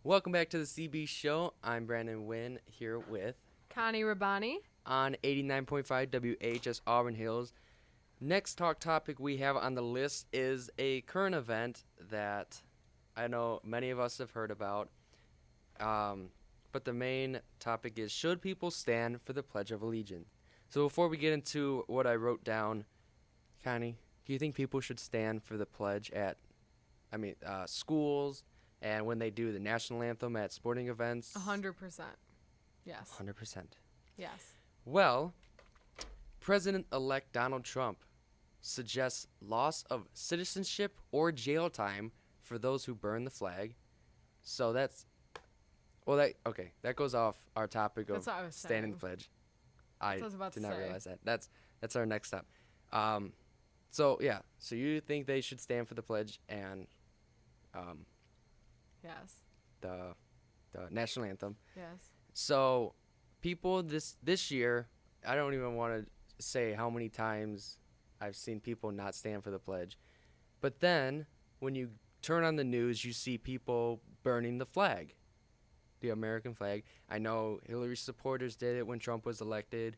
Welcome back to the CB Show. I'm Brandon Wynn here with Connie Rabani. on 89.5 WHS Auburn Hills. Next talk topic we have on the list is a current event that I know many of us have heard about. But the main topic is, should people stand for the Pledge of Allegiance? So before we get into what I wrote down, Connie, do you think people should stand for the pledge at, schools and when they do the national anthem at sporting events? 100%. Yes. 100%. Yes. Well, President-elect Donald Trump suggests loss of citizenship or jail time for those who burn the flag. So that goes off our topic of That's what I was standing the saying. pledge. That's what I was about did to not say. realize that. That's our next step. So you think they should stand for the pledge and Yes. the national anthem. Yes. So people this year, I don't even want to say how many times I've seen people not stand for the pledge. But then when you turn on the news, you see people burning the flag, the American flag. I know Hillary supporters did it when Trump was elected.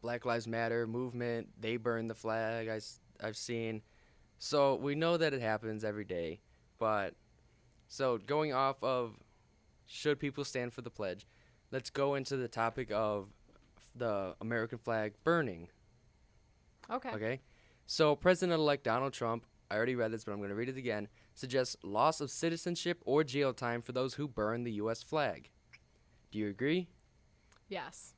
Black Lives Matter movement, they burned the flag. I've seen. So we know that it happens every day. But so going off of should people stand for the pledge, let's go into the topic of the American flag burning. Okay. Okay? So President-elect Donald Trump, I already read this, but I'm going to read it again, suggests loss of citizenship or jail time for those who burn the U.S. flag. Do you agree? Yes.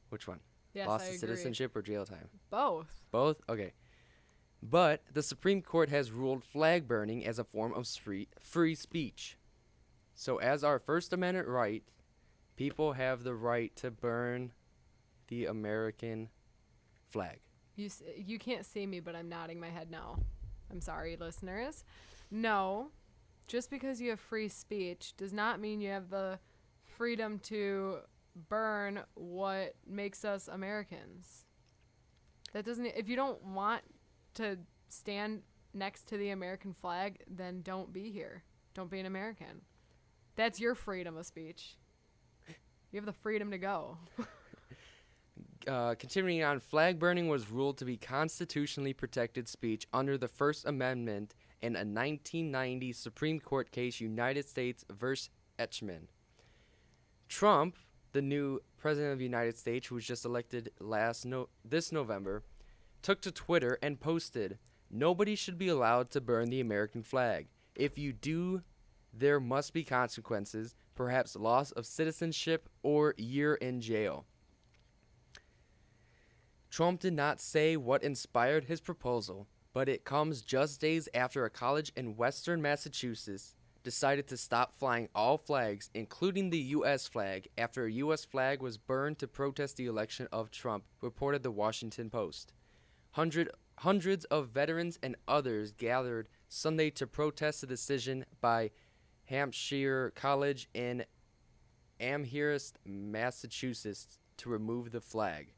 Which one? Yes, Loss I of agree. citizenship or jail time? Both. Both? Okay. But the Supreme Court has ruled flag burning as a form of free speech. So as our First Amendment right, people have the right to burn the American flag. You can't see me, but I'm nodding my head no. I'm sorry, listeners. No, just because you have free speech does not mean you have the freedom to burn what makes us Americans. That doesn't. If you don't want to stand next to the American flag, then don't be here. Don't be an American. That's your freedom of speech. You have the freedom to go. Continuing on, flag burning was ruled to be constitutionally protected speech under the First Amendment in a 1990 Supreme Court case, United States versus Etchman. Trump, the new president of the United States, who was just elected this November, took to Twitter and posted, "Nobody should be allowed to burn the American flag. If you do, there must be consequences, perhaps loss of citizenship or year in jail." Trump did not say what inspired his proposal, but it comes just days after a college in western Massachusetts decided to stop flying all flags, including the U.S. flag, after a U.S. flag was burned to protest the election of Trump, reported the Washington Post. Hundreds of veterans and others gathered Sunday to protest the decision by Hampshire College in Amherst, Massachusetts, to remove the flag.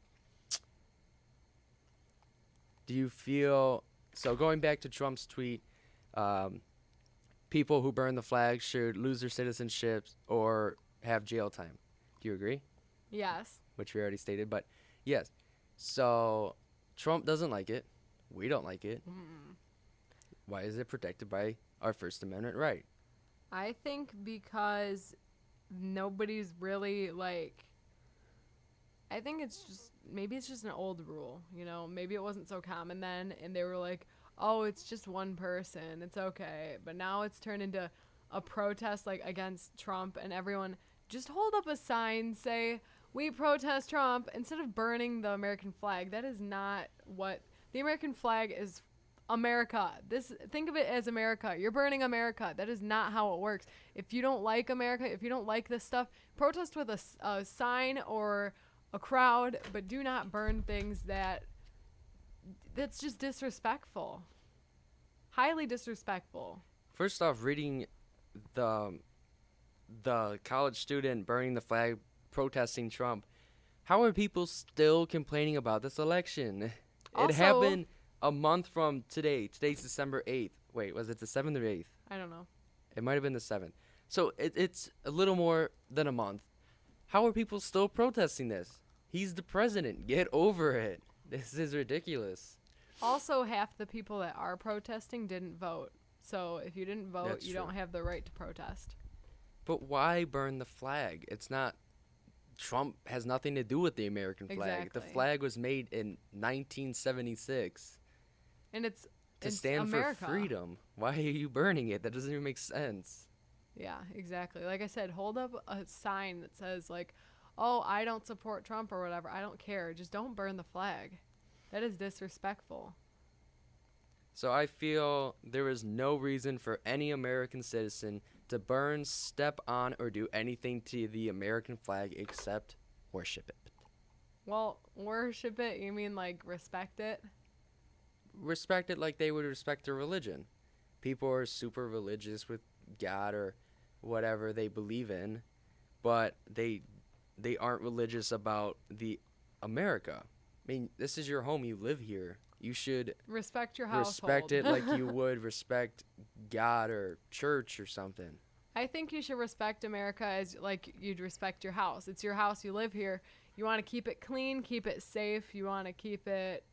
Do you feel so? Going back to Trump's tweet, people who burn the flag should lose their citizenship or have jail time. Do you agree? Yes. Which we already stated, but yes. So Trump doesn't like it. We don't like it. Why is it protected by our First Amendment right? I think because nobody's really I think maybe it's just an old rule, maybe it wasn't so common then and they were like, oh, it's just one person, it's okay. But now it's turned into a protest against Trump, and everyone just hold up a sign, say, we protest Trump, instead of burning the American flag. That is not what the American flag is. America. Think of it as America. You're burning America. That is not how it works. If you don't like America, if you don't like this stuff, protest with a sign or a crowd, but do not burn things that's just disrespectful. Highly disrespectful. First off, reading the college student burning the flag, protesting Trump, how are people still complaining about this election? Also, it happened a month from today. Today's December 8th. Wait, was it the 7th or 8th? I don't know. It might have been the 7th. So it's a little more than a month. How are people still protesting this? He's the president. Get over it. This is ridiculous. Also, half the people that are protesting didn't vote. So if you didn't vote, That's you true. don't have the right to protest. But why burn the flag? It's not. Trump has nothing to do with the American flag. The Exactly. flag was made in 1976 And it's stand America. for freedom. Why are you burning it? That doesn't even make sense. Yeah, exactly. Like I said, hold up a sign that says like, "Oh, I don't support Trump" or whatever. I don't care. Just don't burn the flag. That is disrespectful. So I feel there is no reason for any American citizen to burn, step on, or do anything to the American flag except worship it. Well, worship it, you mean like respect it? Respect it like they would respect a religion. People are super religious with God or whatever they believe in, but they aren't religious about the America. I mean, this is your home. You live here. You should Respect your household. respect it like you would respect God or church or something. I think you should respect America as like you'd respect your house. It's your house. You live here. You want to keep it clean, keep it safe. You want to keep it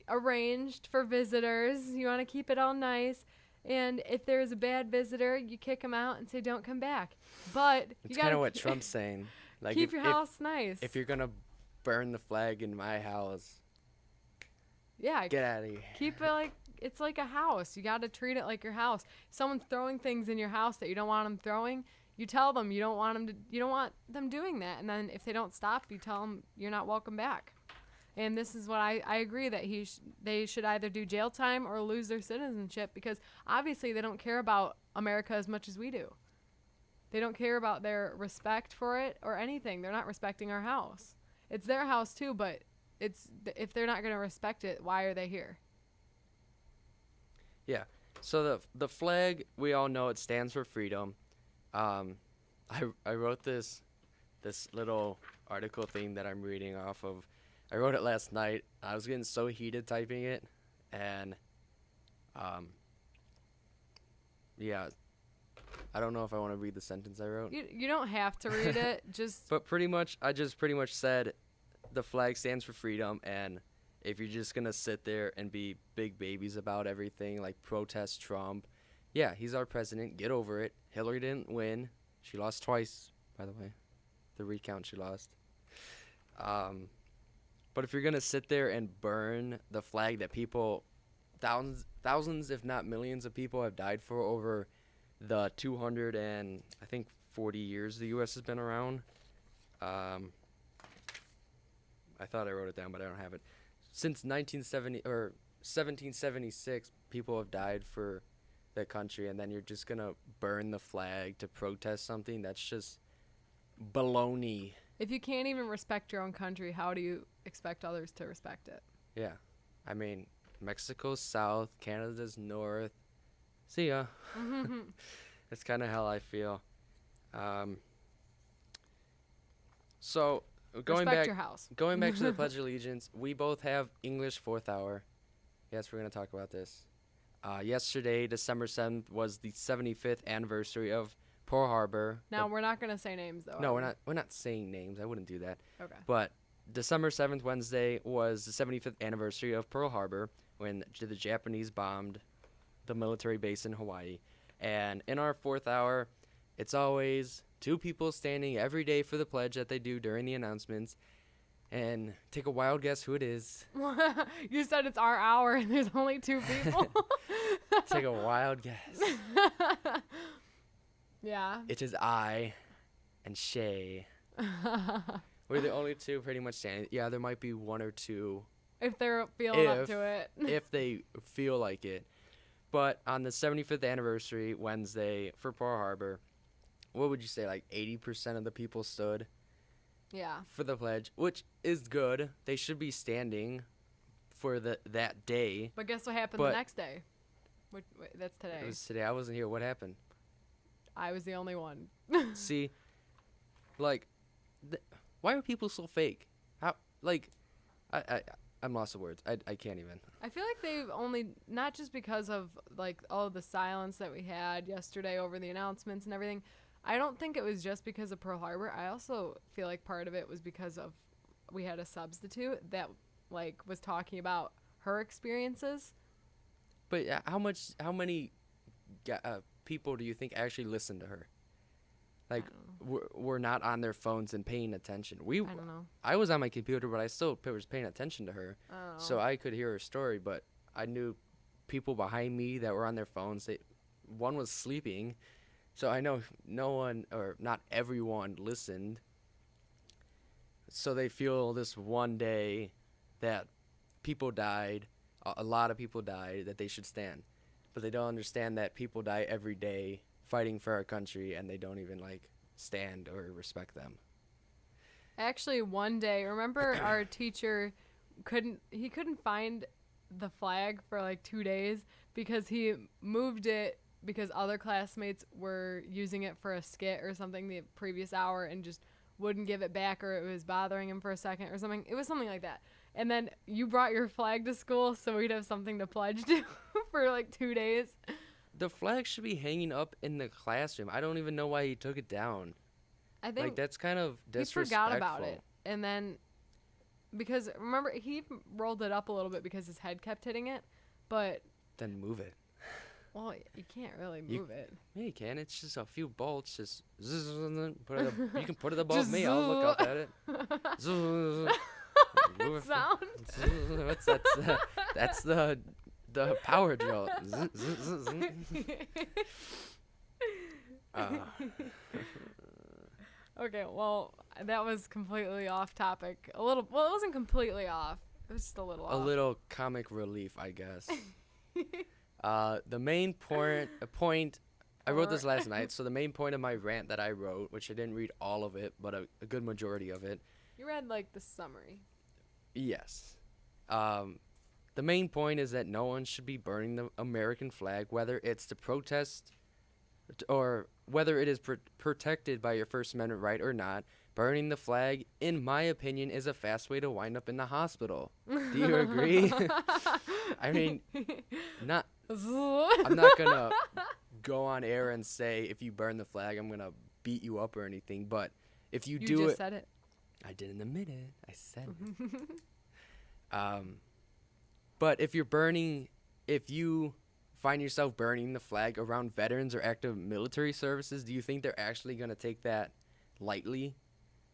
arranged for visitors. You want to keep it all nice. And if there's a bad visitor, you kick them out and say, "Don't come back." But you It's got kind of what Trump's saying. Like keep your house nice. if you're gonna burn the flag in my house, yeah, get out of here. keep it like it's like a house. You got to treat it like your house. If someone's throwing things in your house that you don't want them throwing, you tell them you don't want them doing that. And then if they don't stop, you tell them you're not welcome back. And this is what I agree that they should either do jail time or lose their citizenship, because obviously they don't care about America as much as we do. They don't care about their respect for it or anything. They're not respecting our house. It's their house too, but if they're not going to respect it, why are they here? Yeah. So the flag, we all know it stands for freedom. I wrote this little article thing that I'm reading off of. I wrote it last night. I was getting so heated typing it, and yeah, I don't know if I want to read the sentence I wrote. You don't have to read it. Just But I just pretty much said the flag stands for freedom, and if you're just gonna sit there and be big babies about everything, like protest Trump, yeah, he's our president. Get over it. Hillary didn't win. She lost twice, by the way. The recount she lost. But if you're gonna sit there and burn the flag that people, thousands, if not millions of people have died for over the 200 and I think 40 years the U.S. has been around. I thought I wrote it down, but I don't have it. Since 1970 or 1776, people have died for the country, and then you're just gonna burn the flag to protest something? That's just baloney. if you can't even respect your own country, how do you expect others to respect it? Yeah, I mean, Mexico's south, Canada's north. See ya. That's kind of how I feel. So going Respect back, your house. going back to the Pledge of Allegiance, we both have English fourth hour. Yes, we're gonna talk about this. Yesterday, December 7th, was the 75th anniversary of Pearl Harbor. Now we're not gonna say names though. No, are we're we? not. We're not saying names. I wouldn't do that. Okay. But December 7th, Wednesday, was the 75th anniversary of Pearl Harbor, when the Japanese bombed the military base in Hawaii. And in our fourth hour, it's always two people standing every day for the pledge that they do during the announcements. And take a wild guess who it is. You said it's our hour and there's only two people. Take a wild guess. Yeah. It is I and Shay. We're the only two pretty much standing. Yeah, there might be one or two If they're feeling up If- to it. if they feel like it. But on the 75th anniversary, Wednesday, for Pearl Harbor, what would you say, like 80% of the people stood Yeah. for the pledge, which is good. They should be standing for that day. But guess what happened But- the next day? That's today. It was today. I wasn't here. What happened? I was the only one. See, like, why are people so fake? How, like, I I'm lost of words. I can't even. I feel like they've only, not just because of like all the silence that we had yesterday over the announcements and everything. I don't think it was just because of Pearl Harbor. I also feel like part of it was because of we had a substitute that like was talking about her experiences. But how many people do you think actually listen to her? Like, we're not on their phones and paying attention. I don't know. I was on my computer, but I still was paying attention to her. So I could hear her story, but I knew people behind me that were on their phones. One was sleeping, so I know no one, or not everyone, listened. So they feel this one day that people died, a lot of people died, that they should stand. But they don't understand that people die every day fighting for our country, and they don't even like stand or respect them. Actually, one day, remember our teacher couldn't find the flag for like 2 days because he moved it because other classmates were using it for a skit or something the previous hour and just wouldn't give it back, or it was bothering him for a second or something. It was something like that. And then you brought your flag to school so we'd have something to pledge to for like 2 days. The flag should be hanging up in the classroom. I don't even know why he took it down. I think like, that's kind of he disrespectful. forgot about it. And then, because remember, he rolled it up a little bit because his head kept hitting it. But Then move it. well, you can't really move it. Yeah, you can. It's just a few bolts. Just you can put it above me. I'll look up at it. That sound. What's that? That's the power drill. Okay, well, that was completely off topic. A little. Well, it wasn't completely off. It was just a little off. A little comic relief, I guess. The main point. I wrote this last night. So the main point of my rant that I wrote, which I didn't read all of it, but a good majority of it. You read like the summary. Yes. The main point is that no one should be burning the American flag, whether it's to protest or whether it is protected by your First Amendment right or not. Burning the flag, in my opinion, is a fast way to wind up in the hospital. Do you agree? I mean, I'm not gonna go on air and say if you burn the flag, I'm gonna beat you up or anything. But if you do just said it. I did in a minute. I said it. But if you find yourself burning the flag around veterans or active military services, do you think they're actually going to take that lightly?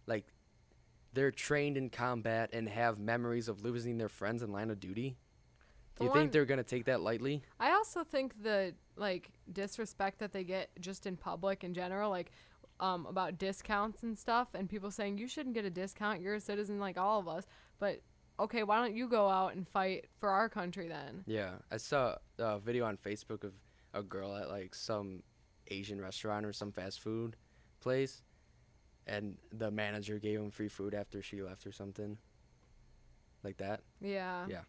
Like, they're trained in combat and have memories of losing their friends in line of duty? Do you think they're going to take that lightly? I also think the, like, disrespect that they get just in public in general, like, about discounts and stuff, and people saying, you shouldn't get a discount, you're a citizen like all of us, but okay, why don't you go out and fight for our country then? Yeah, I saw a video on Facebook of a girl at like some Asian restaurant or some fast food place, and the manager gave him free food after she left or something like that. Yeah. Yeah.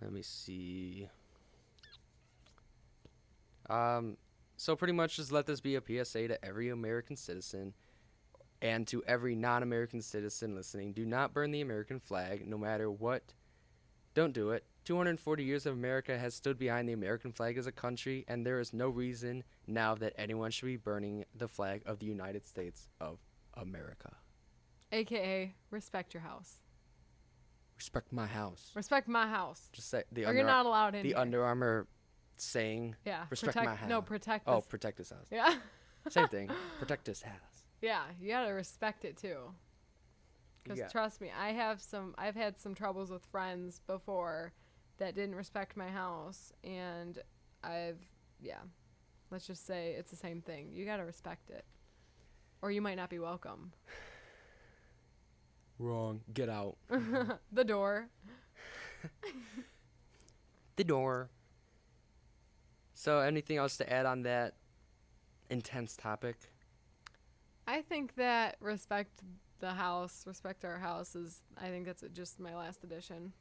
Let me see. So pretty much just let this be a PSA to every American citizen and to every non-American citizen listening. Do not burn the American flag, no matter what. Don't do it. 240 years of America has stood behind the American flag as a country, and there is no reason now that anyone should be burning the flag of the United States of America. AKA, respect your house. Respect my house. Respect my house. Just say or you're not allowed in the here. Under Armour saying. Yeah. Respect my house. No, protect this. Oh, protect this house. Yeah. Same thing. Protect this house. Yeah, you gotta respect it too. Because trust me, I've had some troubles with friends before that didn't respect my house, and let's just say it's the same thing. You gotta respect it, or you might not be welcome. Wrong. Get out. The door. The door. So, anything else to add on that intense topic? I think that respect the house, respect our house I think that's just my last addition.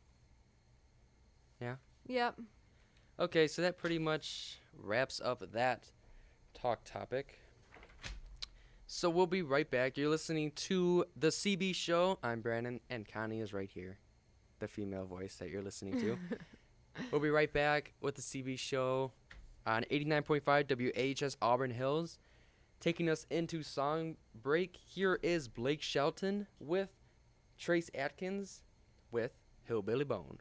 Yeah? Yep. Okay, so that pretty much wraps up that talk topic. So we'll be right back. You're listening to the CB Show. I'm Brandon, and Connie is right here, the female voice that you're listening to. We'll be right back with the CB Show on 89.5 WAHS Auburn Hills. Taking us into song break, here is Blake Shelton with Trace Atkins with Hillbilly Bone.